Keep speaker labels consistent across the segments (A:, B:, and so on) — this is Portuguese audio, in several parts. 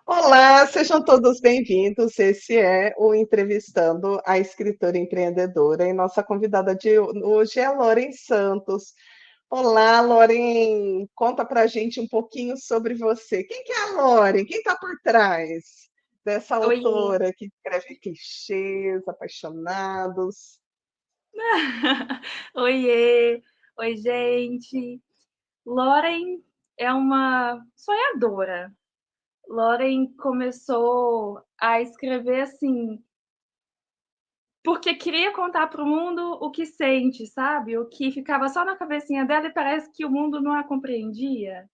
A: Olá, sejam todos bem-vindos. Esse é o Entrevistando a Escritora Empreendedora e nossa convidada de hoje é a Loren Santos. Olá, Loren, conta pra gente um pouquinho sobre você. Quem que é a Loren? Quem está por trás dessa
B: Oiê.
A: autora que escreve clichês, apaixonados?
B: Oiê. Oi, gente. Lauren é uma sonhadora. Lauren começou a escrever assim, porque queria contar para o mundo o que sente, sabe? O que ficava só na cabecinha dela e parece que o mundo não a compreendia.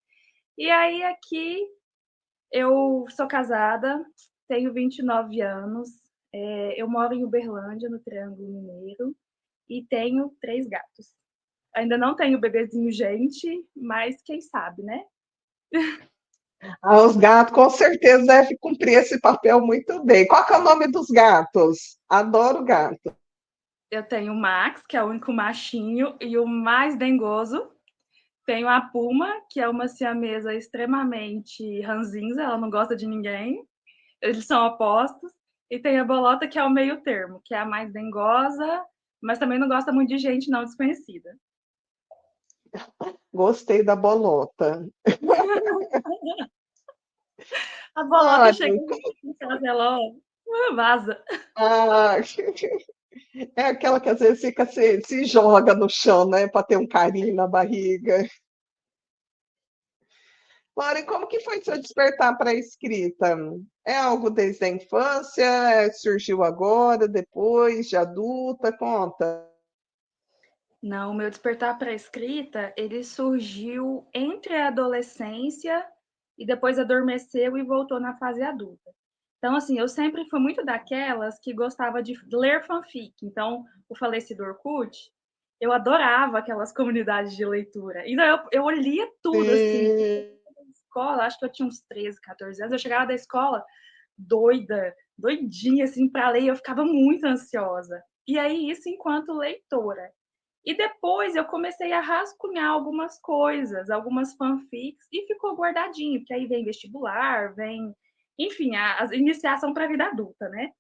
B: E aí aqui eu sou casada, tenho 29 anos, eu moro em Uberlândia, no Triângulo Mineiro, e tenho 3 gatos. Ainda não tenho bebezinho, gente, mas quem sabe, né?
A: Ah, os gatos com certeza devem cumprir esse papel muito bem. Qual que é o nome dos gatos? Adoro gato.
B: Eu tenho o Max, que é o único machinho e o mais dengoso. Tenho a Puma, que é uma siamesa extremamente ranzinza, ela não gosta de ninguém. Eles são opostos. E tem a Bolota, que é o meio termo, que é a mais dengosa, mas também não gosta muito de gente não desconhecida.
A: Gostei da bolota.
B: A Bolota chega
A: Loren,
B: em casa, ela vaza.
A: ah, é aquela que às vezes fica, se joga no chão, né, para ter um carinho na barriga. Lauren, como que foi seu despertar para a escrita? É algo desde a infância? Surgiu agora, depois, de adulta? Conta.
B: Não, o meu despertar para a escrita, ele surgiu entre a adolescência e depois adormeceu e voltou na fase adulta. Então, assim, eu sempre fui muito daquelas que gostava de ler fanfic. Então, o falecido Orkut, eu adorava aquelas comunidades de leitura. Então, eu lia tudo, assim.
A: Sim.
B: Escola, acho que eu tinha uns 13, 14 anos. Eu chegava da escola doida, doidinha, assim, para ler. Eu ficava muito ansiosa. E aí, isso enquanto leitora. E depois eu comecei a rascunhar algumas coisas, algumas fanfics, e ficou guardadinho, porque aí vem vestibular, vem, enfim, a iniciação para a vida adulta, né?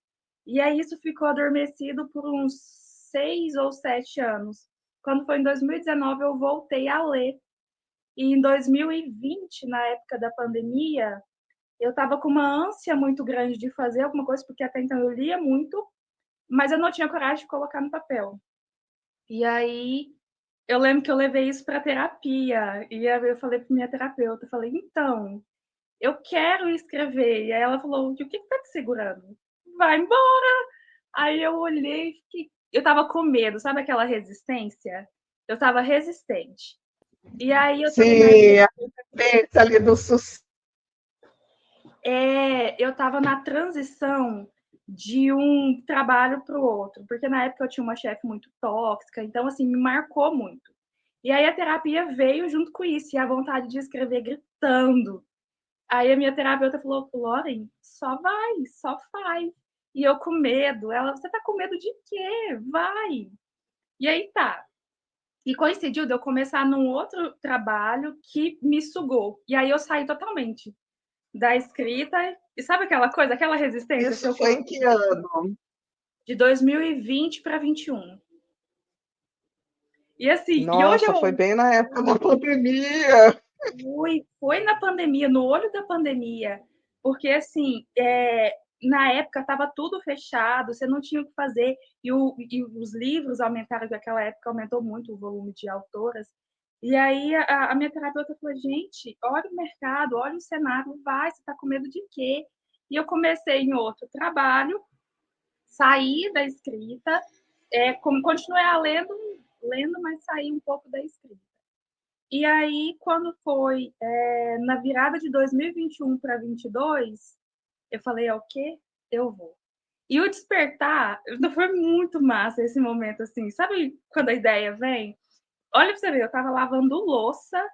B: E aí isso ficou adormecido por uns 6 ou 7 anos. Quando foi em 2019, eu voltei a ler. E em 2020, na época da pandemia, eu estava com uma ânsia muito grande de fazer alguma coisa, porque até então eu lia muito, mas eu não tinha coragem de colocar no papel. E aí eu lembro que eu levei isso para terapia. E aí eu falei para minha terapeuta, falei, então, eu quero escrever. E aí ela falou, o que está te segurando? Vai embora. Aí eu olhei e fiquei... Eu tava com medo, sabe aquela resistência? Eu tava resistente. E aí eu também, na época,
A: Sim, a referência ali do sucesso.
B: eu tava na transição de um trabalho para o outro, porque na época eu tinha uma chefe muito tóxica, então assim, me marcou muito. E aí a terapia veio junto com isso, e a vontade de escrever gritando. Aí a minha terapeuta falou, Lauren, só vai, só faz. E eu com medo, ela, você tá com medo de quê? Vai. E aí tá. E coincidiu de eu começar num outro trabalho que me sugou. E aí eu saí totalmente da escrita. E sabe aquela coisa, aquela resistência que
A: Isso
B: eu
A: foi
B: coloquei
A: em que ano?
B: de 2020 para 21. E assim, e hoje
A: Nossa,
B: eu
A: foi bem na época da pandemia.
B: foi na pandemia, no olho da pandemia, porque assim, na época estava tudo fechado, você não tinha o que fazer, e os livros aumentaram, naquela época aumentou muito o volume de autoras, e aí a minha terapeuta falou, gente, olha o mercado, olha o cenário, vai, você está com medo de quê? E eu comecei em outro trabalho, saí da escrita, continuei lendo, mas saí um pouco da escrita. E aí, quando foi na virada de 2021 para 22, eu falei, é o quê? Eu vou. E o despertar foi muito massa esse momento, assim. Sabe quando a ideia vem? Olha pra você ver, eu tava lavando louça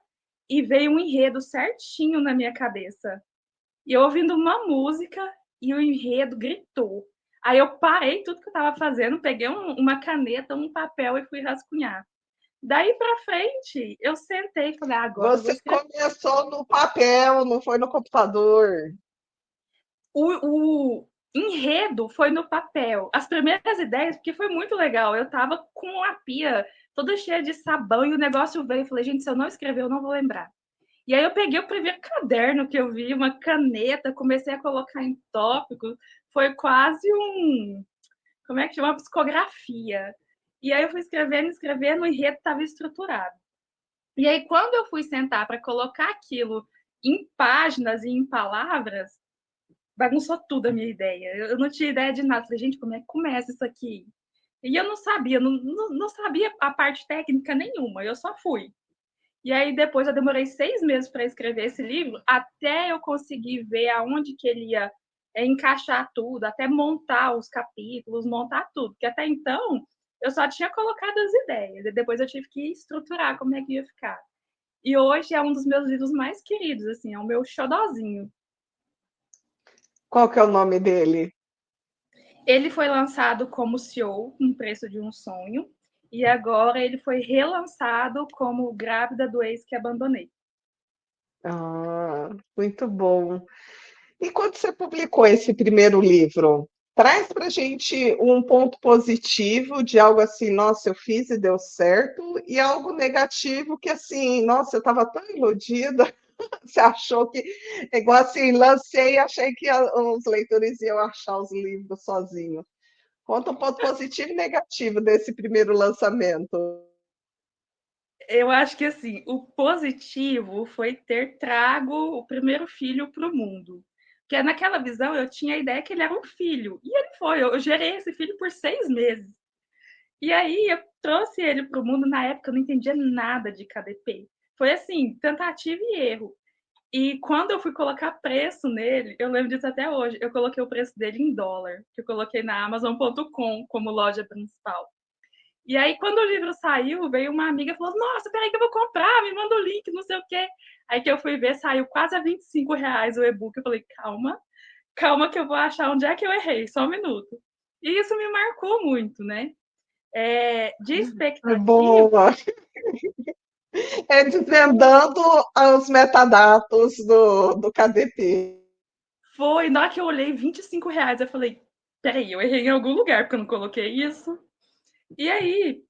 B: e veio um enredo certinho na minha cabeça. E eu ouvindo uma música e o enredo gritou. Aí eu parei tudo que eu tava fazendo, peguei uma caneta, um papel e fui rascunhar. Daí pra frente, eu sentei e falei, agora eu vou
A: Você
B: escrever.
A: começou no papel, não foi no computador.
B: o enredo foi no papel. As primeiras ideias, porque foi muito legal. Eu tava com a pia toda cheia de sabão e o negócio veio. Eu falei, gente, se eu não escrever, eu não vou lembrar. E aí eu peguei o primeiro caderno que eu vi, uma caneta, comecei a colocar em tópicos. Foi quase um, como é que chama? Uma psicografia. E aí eu fui escrevendo, escrevendo, o enredo estava estruturado. E aí quando eu fui sentar para colocar aquilo em páginas e em palavras, bagunçou tudo a minha ideia. Eu não tinha ideia de nada. Falei, gente, como é que começa isso aqui? E eu não sabia, não sabia a parte técnica nenhuma, eu só fui. E aí depois eu demorei 6 meses para escrever esse livro, até eu conseguir ver aonde que ele ia encaixar tudo, até montar os capítulos, montar tudo. Porque até então eu só tinha colocado as ideias, e depois eu tive que estruturar como é que ia ficar. E hoje é um dos meus livros mais queridos, assim, é o meu xodozinho.
A: Qual que é o nome dele?
B: Ele foi lançado como CEO, Um Preço de um Sonho, e agora ele foi relançado como Grávida do Ex que Abandonei.
A: Ah, muito bom. E quando você publicou esse primeiro livro, traz para a gente um ponto positivo de algo assim, nossa, eu fiz e deu certo, e algo negativo que assim, nossa, eu estava tão iludida, você achou que, é igual assim, lancei e achei que os leitores iam achar os livros sozinhos. Conta um ponto positivo e negativo desse primeiro lançamento.
B: Eu acho que assim, o positivo foi ter trago o primeiro filho para o mundo. Porque naquela visão eu tinha a ideia que ele era um filho. E ele foi, eu gerei esse filho por 6 meses. E aí eu trouxe ele para o mundo, na época eu não entendia nada de KDP. Foi assim, tentativa e erro. E quando eu fui colocar preço nele, eu lembro disso até hoje, eu coloquei o preço dele em dólar, que eu coloquei na Amazon.com como loja principal. E aí, quando o livro saiu, veio uma amiga e falou: Nossa, peraí que eu vou comprar, me manda o link, não sei o quê. Aí que eu fui ver, saiu quase a R$ 25 o e-book. Eu falei: Calma, calma, que eu vou achar onde é que eu errei, só um minuto. E isso me marcou muito, né? De
A: É
B: expectativa,
A: boa. É desvendando os metadados do KDP.
B: foi. Na hora que eu olhei R$ 25, eu falei: Peraí, eu errei em algum lugar, porque eu não coloquei isso. E aí,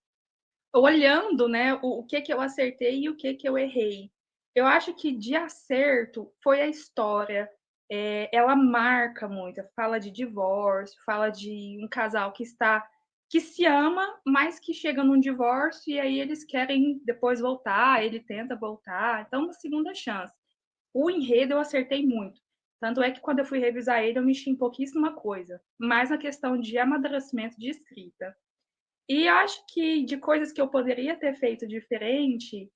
B: olhando, né, o que que eu acertei e o que que eu errei. Eu acho que de acerto foi a história. Ela marca muito, fala de divórcio, fala de um casal que se ama, mas que chega num divórcio e aí eles querem depois voltar, ele tenta voltar, então uma segunda chance. O enredo eu acertei muito. Tanto é que quando eu fui revisar ele, eu mexi em pouquíssima coisa, mais na questão de amadurecimento de escrita. E acho que de coisas que eu poderia ter feito diferente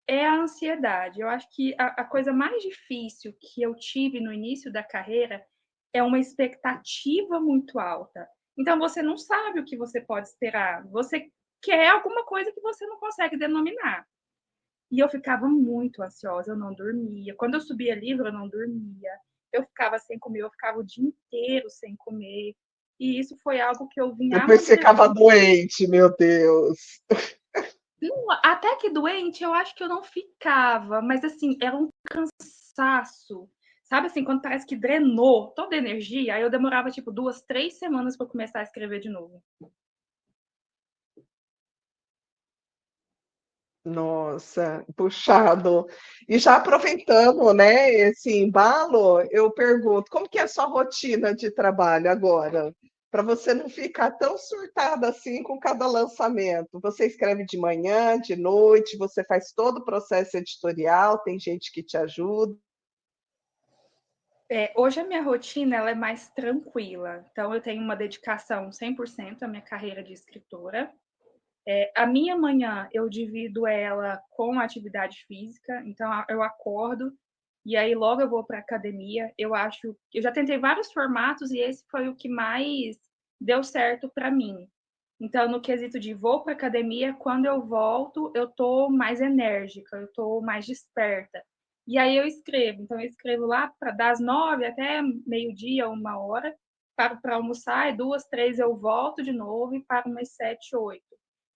B: é a ansiedade. Eu acho que a coisa mais difícil que eu tive no início da carreira é uma expectativa muito alta. Então você não sabe o que você pode esperar. Você quer alguma coisa que você não consegue denominar. E eu ficava muito ansiosa, eu não dormia. Quando eu subia livro, eu não dormia. Eu ficava sem comer, eu ficava o dia inteiro sem comer. E isso foi algo que eu vim
A: Depois ficava
B: amadurecendo.
A: doente, meu Deus.
B: Não, até que doente, eu acho que eu não ficava, mas assim, era um cansaço. Sabe assim, quando parece que drenou toda a energia, aí eu demorava tipo 2, 3 semanas para começar a escrever de novo.
A: Nossa, puxado. E já aproveitando, né, esse embalo, eu pergunto, como que é a sua rotina de trabalho agora? Para você não ficar tão surtada assim com cada lançamento. Você escreve de manhã, de noite, você faz todo o processo editorial, tem gente que te ajuda.
B: Hoje a minha rotina ela é mais tranquila, então eu tenho uma dedicação 100% à minha carreira de escritora. A minha manhã eu divido ela com a atividade física, então eu acordo e aí logo eu vou para a academia. Eu já tentei vários formatos e esse foi o que mais deu certo para mim. Então, no quesito de vou para a academia, quando eu volto, eu tô mais enérgica, eu tô mais desperta. E aí eu escrevo. Então, eu escrevo lá das 9 até meio-dia, 1 hora, paro para almoçar, e 2, 3 eu volto de novo e paro umas 7, 8.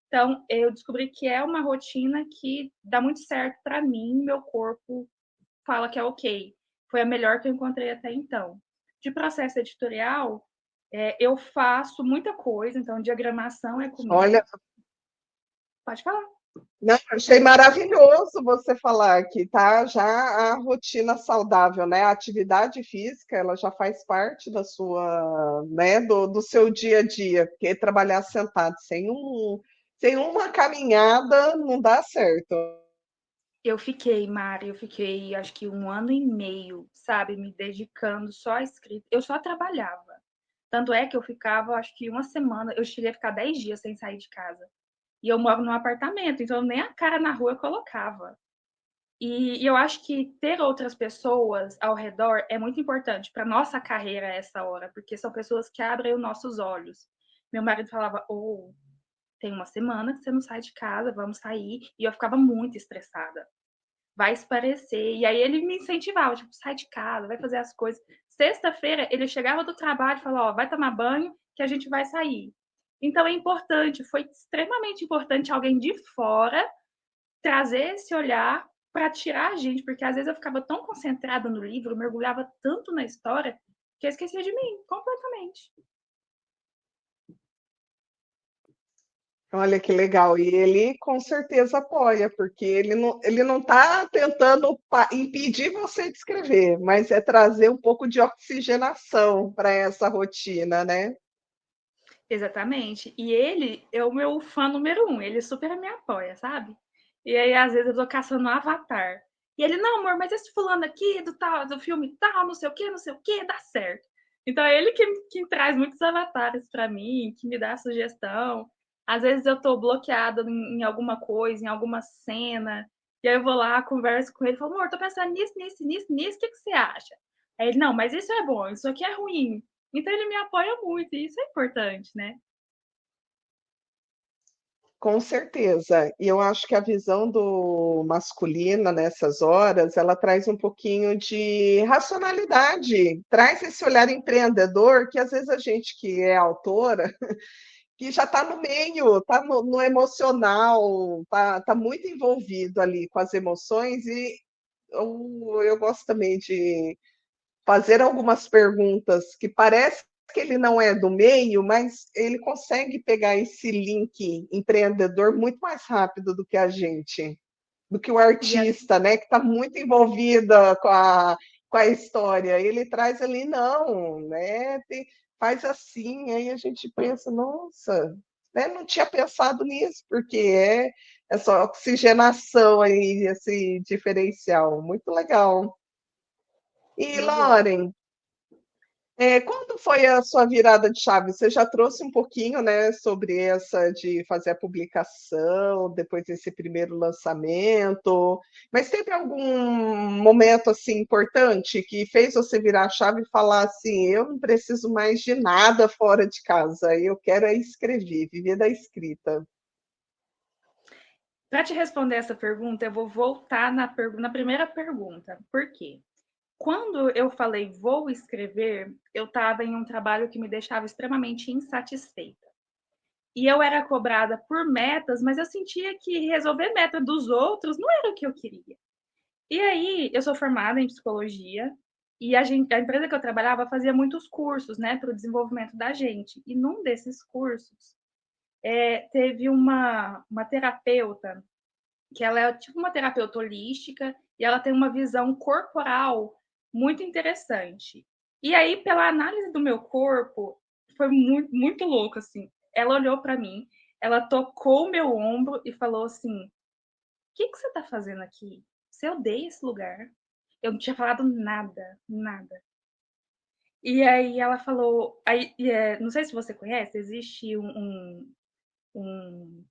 B: Então, eu descobri que é uma rotina que dá muito certo para mim, meu corpo fala que é ok. Foi a melhor que eu encontrei até então. de processo editorial, eu faço muita coisa, então diagramação é
A: Olha,
B: comigo. Pode falar.
A: não, achei maravilhoso você falar que tá já a rotina saudável, né? A atividade física, ela já faz parte da sua, né, do seu dia a dia, porque trabalhar sentado sem uma caminhada não dá certo.
B: Mari, eu fiquei acho que 1 ano e meio, sabe, me dedicando só à escrita. Eu só trabalhava. Tanto é que eu ficava, acho que 1 semana, eu cheguei a ficar 10 dias sem sair de casa. E eu moro num apartamento, então nem a cara na rua eu colocava. E eu acho que ter outras pessoas ao redor é muito importante para nossa carreira a essa hora, porque são pessoas que abrem os nossos olhos. Meu marido falava, tem 1 semana que você não sai de casa, vamos sair. E eu ficava muito estressada. Vai esparecer. E aí ele me incentivava, tipo, sai de casa, vai fazer as coisas. Sexta-feira ele chegava do trabalho e falava, vai tomar banho que a gente vai sair. Então é importante, foi extremamente importante alguém de fora trazer esse olhar para tirar a gente, porque às vezes eu ficava tão concentrada no livro, mergulhava tanto na história, que eu esquecia de mim completamente.
A: Olha que legal. E ele com certeza apoia, porque ele não está tentando impedir você de escrever, mas é trazer um pouco de oxigenação para essa rotina, né?
B: Exatamente. E ele é o meu fã número 1, ele super me apoia, sabe? E aí, às vezes, eu tô caçando um avatar. E ele, não, amor, mas esse fulano aqui, do tal, do filme tal, não sei o que, dá certo. Então é ele que traz muitos avatares para mim, que me dá sugestão. Às vezes eu tô bloqueada em alguma coisa, em alguma cena, e aí eu vou lá, converso com ele, falo, amor, tô pensando nisso, nisso, nisso, nisso, o que você acha? Aí ele, não, mas isso é bom, isso aqui é ruim. Então ele me apoia muito, e isso é importante, né?
A: Com certeza. E eu acho que a visão do masculina nessas horas, ela traz um pouquinho de racionalidade, traz esse olhar empreendedor que às vezes a gente que é autora, que já está no meio, está no emocional, tá muito envolvido ali com as emoções e eu gosto também de fazer algumas perguntas que parece que ele não é do meio, mas ele consegue pegar esse link empreendedor muito mais rápido do que a gente, do que o
B: E a,
A: artista, né, que está muito envolvida com a história. Ele traz ali, não, né, faz assim, aí a gente pensa, nossa, né, não tinha pensado nisso, porque é essa oxigenação aí, esse diferencial, muito legal. E,
B: eu gosto.
A: Lauren, quando foi a sua virada de chave? Você já trouxe um pouquinho, né, sobre essa de fazer a publicação, depois desse primeiro lançamento, mas teve algum momento assim importante que fez você virar a chave e falar assim, eu não preciso mais de nada fora de casa, eu quero é escrever, viver da escrita.
B: Para te responder essa pergunta, eu vou voltar na primeira pergunta. Por quê? Quando eu falei vou escrever, eu estava em um trabalho que me deixava extremamente insatisfeita. E eu era cobrada por metas, mas eu sentia que resolver meta dos outros não era o que eu queria. E aí, eu sou formada em psicologia e a empresa que eu trabalhava fazia muitos cursos, né, para o desenvolvimento da gente. E num desses cursos, teve uma terapeuta, que ela é tipo uma terapeuta holística e ela tem uma visão corporal muito interessante. E aí, pela análise do meu corpo, foi muito, muito louco, assim. Ela olhou para mim, ela tocou o meu ombro e falou assim: o que você está fazendo aqui? Você odeia esse lugar? Eu não tinha falado nada, nada. E aí ela falou, não sei se você conhece, existe um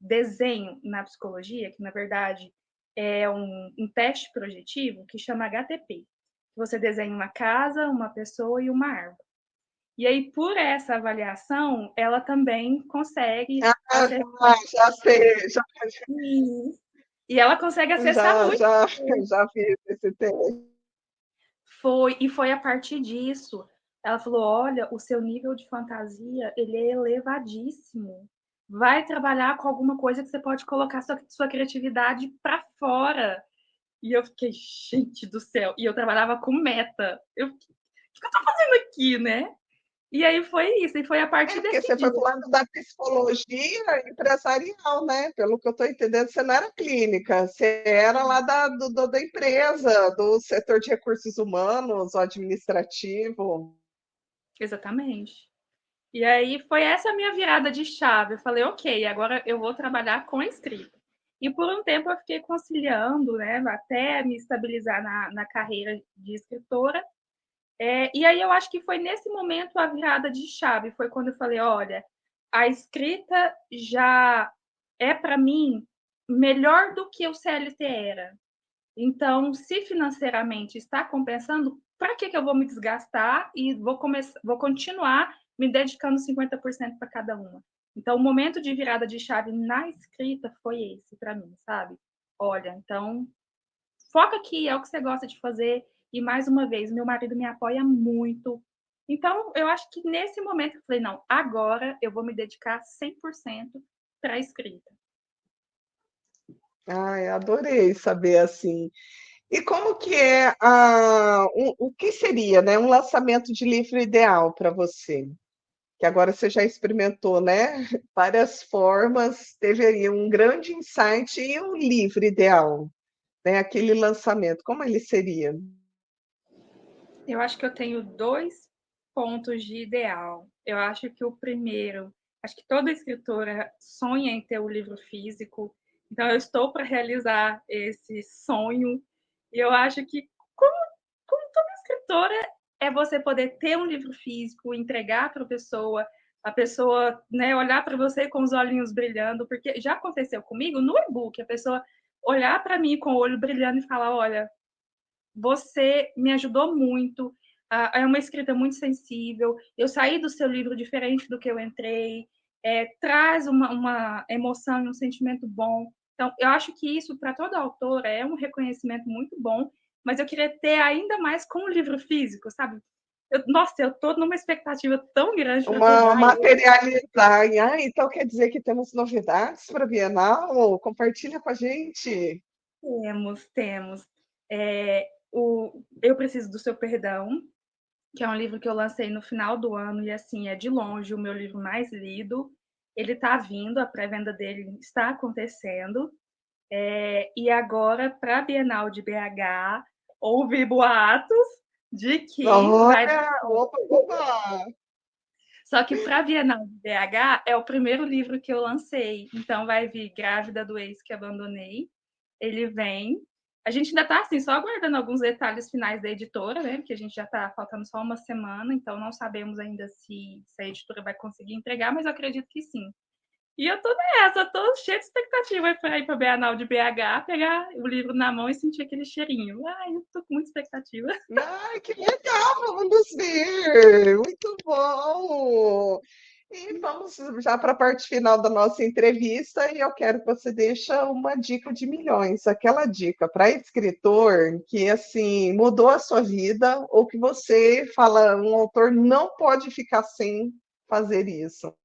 B: desenho na psicologia, que na verdade é um teste projetivo que chama HTP. Você desenha uma casa, uma pessoa e uma árvore. E aí, por essa avaliação, ela também consegue
A: Ah,
B: acessar.
A: já sei,
B: E ela consegue acessar muito.
A: já, já fiz esse teste.
B: Foi a partir disso. Ela falou: olha, o seu nível de fantasia ele é elevadíssimo. Vai trabalhar com alguma coisa que você pode colocar sua criatividade para fora. E eu fiquei, gente do céu. E eu trabalhava com meta. O que eu tô fazendo aqui, né? E aí foi isso, e foi a partir
A: Porque
B: desse
A: você foi
B: dia.
A: para o lado da psicologia empresarial, né? Pelo que eu estou entendendo, você não era clínica, você era lá da empresa, do setor de recursos humanos, o administrativo.
B: Exatamente. E aí foi essa a minha virada de chave. Eu falei, ok, agora eu vou trabalhar com escrita. E por um tempo eu fiquei conciliando, né, até me estabilizar na carreira de escritora. E aí eu acho que foi nesse momento a virada de chave. Foi quando eu falei, olha, a escrita já é para mim melhor do que o CLT era. Então, se financeiramente está compensando, para que eu vou me desgastar e vou continuar me dedicando 50% para cada uma? Então, o momento de virada de chave na escrita foi esse para mim, sabe? Olha, então, foca aqui, é o que você gosta de fazer. E mais uma vez, meu marido me apoia muito. Então, eu acho que nesse momento eu falei, não, agora eu vou me dedicar 100% para a escrita.
A: Ai, adorei saber assim. E como que é o que seria, né, um lançamento de livro ideal para você? Que agora você já experimentou, né? Várias formas, teve aí um grande insight e um livro ideal, né? Aquele lançamento, como ele seria?
B: Eu acho que eu tenho dois pontos de ideal. Eu acho que o primeiro, acho que toda escritora sonha em ter o livro físico, então eu estou para realizar esse sonho. E eu acho que, como, como toda escritora, é você poder ter um livro físico, entregar para a pessoa, né, olhar para você com os olhinhos brilhando, porque já aconteceu comigo no e-book, a pessoa olhar para mim com o olho brilhando e falar, olha, você me ajudou muito. É uma escrita muito sensível. Eu saí do seu livro diferente do que eu entrei. Traz uma emoção e um sentimento bom. Então, eu acho que isso, para toda autora, é um reconhecimento muito bom. Mas eu queria ter ainda mais com o livro físico, sabe? Nossa, eu estou numa expectativa tão grande para
A: Uma
B: pegar ele.
A: materializar. Então quer dizer que temos novidades para a Bienal? Compartilha com a gente.
B: Temos. Eu Preciso do Seu Perdão, que é um livro que eu lancei no final do ano e assim é de longe o meu livro mais lido. Ele está vindo, a pré-venda dele está acontecendo. E agora, para a Bienal de BH, houve boatos de que vai.
A: Olha, opa, opa.
B: Só que para a Bienal de BH é o primeiro livro que eu lancei. Então vai vir Grávida do Ex que Abandonei. Ele vem. A gente ainda está assim, só aguardando alguns detalhes finais da editora, né? Porque a gente já está faltando só uma semana, então não sabemos ainda se a editora vai conseguir entregar, mas eu acredito que sim. E eu tô nessa, tô cheia de expectativa para ir para a Bienal de BH, pegar o livro na mão e sentir aquele cheirinho. Ai, eu tô com muita expectativa.
A: Ai, que legal, vamos ver. Muito bom. E vamos já para a parte final da nossa entrevista e eu quero que você deixe uma dica de milhões, aquela dica para escritor que assim mudou a sua vida ou que você fala, um autor não pode ficar sem fazer isso.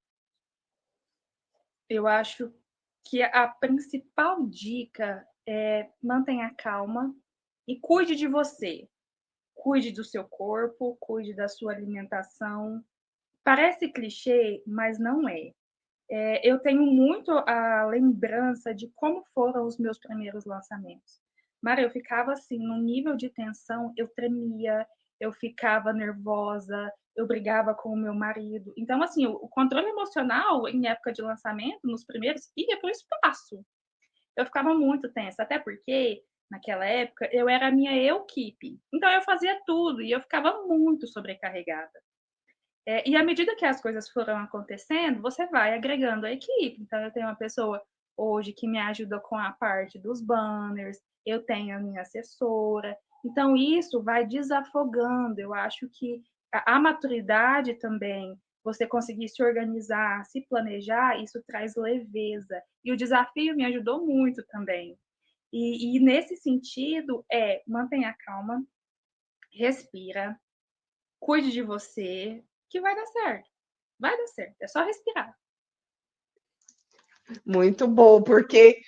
B: Eu acho que a principal dica é mantenha calma e cuide de você. Cuide do seu corpo, cuide da sua alimentação. Parece clichê, mas não é. Eu tenho muito a lembrança de como foram os meus primeiros lançamentos. Mara, eu ficava assim, num nível de tensão, eu tremia, eu ficava nervosa, eu brigava com o meu marido. Então, assim, o controle emocional em época de lançamento, nos primeiros, ia para o espaço. Eu ficava muito tensa, até porque naquela época eu era a minha equipe. Então eu fazia tudo e eu ficava muito sobrecarregada. E à medida que as coisas foram acontecendo, você vai agregando a equipe. Então, eu tenho uma pessoa hoje que me ajuda com a parte dos banners, eu tenho a minha assessora. Então, isso vai desafogando. Eu acho que a maturidade também, você conseguir se organizar, se planejar, isso traz leveza. E o desafio me ajudou muito também. E nesse sentido, mantenha calma, respira, cuide de você, que vai dar certo. Vai dar certo, é só respirar.
A: Muito bom, porque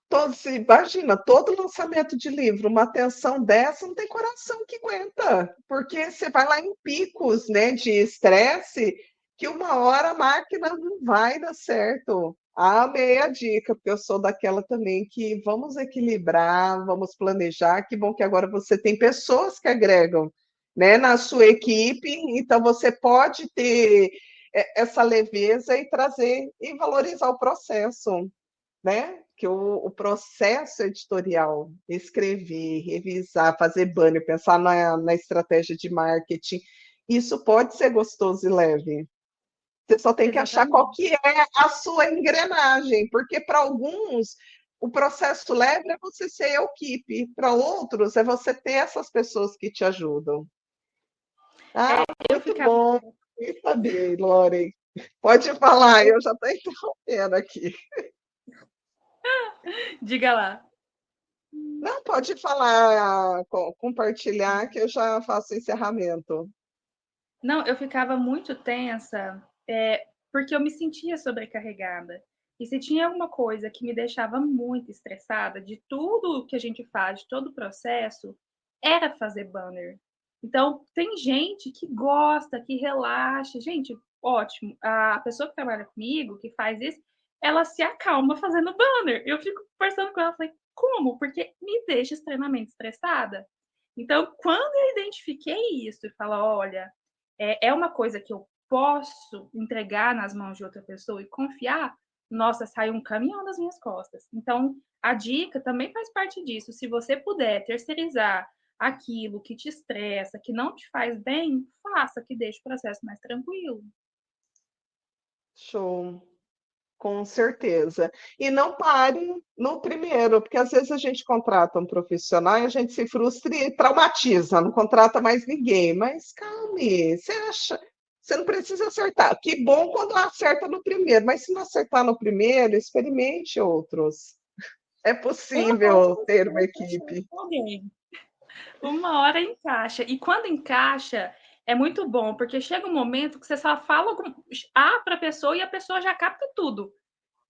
A: Todos, imagina, todo lançamento de livro, uma tensão dessa, não tem coração que aguenta, porque você vai lá em picos, né, de estresse, que uma hora a máquina não vai dar certo. Amei a dica, porque eu sou daquela também que vamos equilibrar, vamos planejar. Que bom que agora você tem pessoas que agregam, né, na sua equipe, então você pode ter essa leveza e trazer e valorizar o processo, né? Que o processo editorial, escrever, revisar, fazer banner, pensar na estratégia de marketing, isso pode ser gostoso e leve. Você só tem que achar qual
B: Exatamente.
A: que é a sua engrenagem, porque para alguns o processo leve é você ser equipe, para outros é você ter essas pessoas que te ajudam. Ah,
B: Eu
A: muito
B: ficava.
A: bom saber, Lore. Pode falar, eu já estou interrompendo aqui.
B: Diga lá.
A: Não, pode falar, compartilhar, que eu já faço o encerramento.
B: Não, eu ficava muito tensa, porque eu me sentia sobrecarregada. E se tinha alguma coisa que me deixava muito estressada de tudo que a gente faz, de todo o processo, era fazer banner. Então, tem gente que gosta, que relaxa. Gente, ótimo. A pessoa que trabalha comigo, que faz isso, ela se acalma fazendo banner. Eu fico conversando com ela, falei, como? Porque me deixa extremamente estressada. Então, quando eu identifiquei isso e falo, olha, é uma coisa que eu posso entregar nas mãos de outra pessoa e confiar, nossa, sai um caminhão das minhas costas. Então, a dica também faz parte disso. Se você puder terceirizar aquilo que te estressa, que não te faz bem, faça, que deixe o processo mais tranquilo.
A: Show, com certeza. E não pare no primeiro, porque às vezes a gente contrata um profissional e a gente se frustra e traumatiza, não contrata mais ninguém. Mas calme, você acha? Você não precisa acertar. Que bom quando acerta no primeiro, mas se não acertar no primeiro, experimente outros. É
B: Uma hora
A: possível
B: você
A: ter
B: vai
A: uma
B: encaixar
A: equipe.
B: com alguém. Uma hora encaixa. E quando encaixa, é muito bom, porque chega um momento que você só fala A para a pessoa e a pessoa já capta tudo.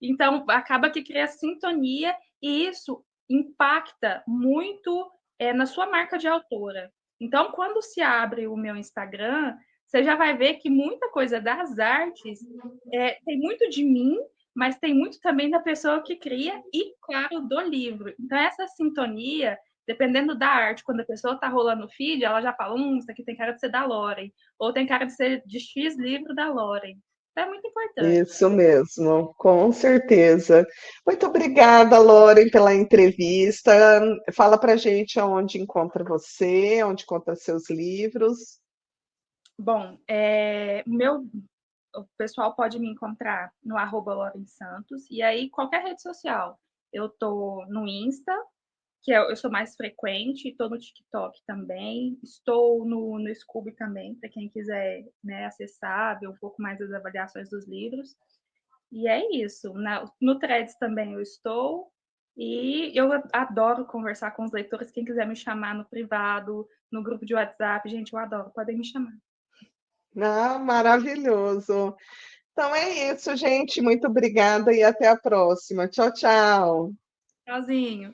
B: Então, acaba que cria sintonia e isso impacta muito na sua marca de autora. Então, quando se abre o meu Instagram, você já vai ver que muita coisa das artes tem muito de mim, mas tem muito também da pessoa que cria e, claro, do livro. Então, essa sintonia, dependendo da arte, quando a pessoa está rolando o feed, ela já fala: isso aqui tem cara de ser da Loren, ou tem cara de ser de X livro da Loren. Então, é muito importante.
A: Isso mesmo, com certeza. Muito obrigada, Loren, pela entrevista. Fala para gente onde encontra você, onde encontra seus livros.
B: Bom, o pessoal pode me encontrar no @Loren Santos, e aí qualquer rede social. Eu tô no Insta, que eu sou mais frequente, estou no TikTok também, estou no Scooby também, para quem quiser, né, acessar, ver um pouco mais das avaliações dos livros. E é isso. No Threads também eu estou. E eu adoro conversar com os leitores. Quem quiser me chamar no privado, no grupo de WhatsApp, gente, eu adoro. Podem me chamar.
A: Ah, maravilhoso. Então é isso, gente. Muito obrigada e até a próxima. Tchau, tchau.
B: Tchauzinho.